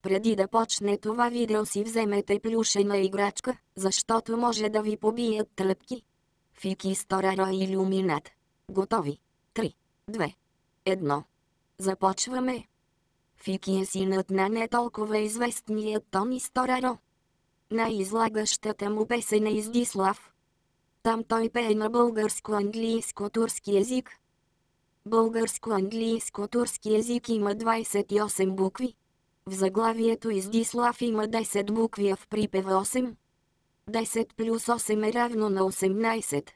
Преди да почне това видео си вземете плюшена играчка, защото може да ви побият тръпки. Фики Стораро Илюминат. Готови. 3, 2, 1. Започваме. Фики е синът на не толкова известният Тони Стораро. Най-излагащата му песен е Издислав. Там той пее на българско-английско-турски език. Българско-английско-турски език има 28 букви. В заглавието Издислав има 10 букви, а в припева 8. 10 плюс 8 е равно на 18.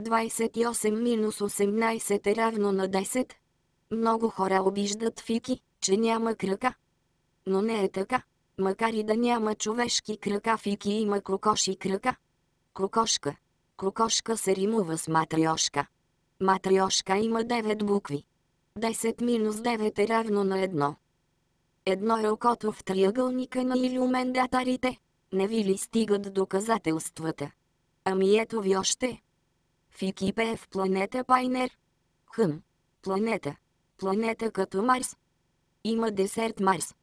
28 минус 18 е равно на 10. Много хора обиждат Фики, че няма крака. Но не е така. Макар и да няма човешки крака, Фики има кокоши крака. Кокошка. Кокошка се римува с матриошка. Матриошка има 9 букви. 10 минус 9 е равно на 1. Едно е окото в триъгълника на илюмендатарите. Не ви ли стигат доказателствата? Ами ето ви още. Фики пее в планета Пайнер. Планета. Планета като Марс. Има десерт Марс.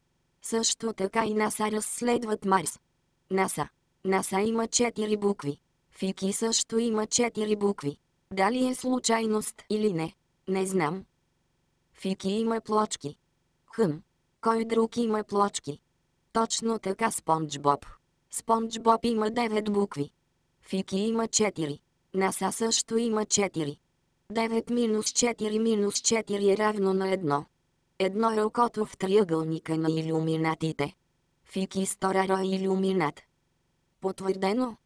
Също така и НАСА разследват Марс. НАСА има 4 букви. Фики също има 4 букви. Дали е случайност или не, не знам. Фики има плочки. Кой друг има плочки? Точно така Спонж Боб. Спонж Боб има 9 букви. Фики има 4. НАСА също има 4. 9 минус 4 минус 4 е равно на 1. Едно е окото в триъгълника на илюминатите. Фики Стораро Илюминат. Потвърдено.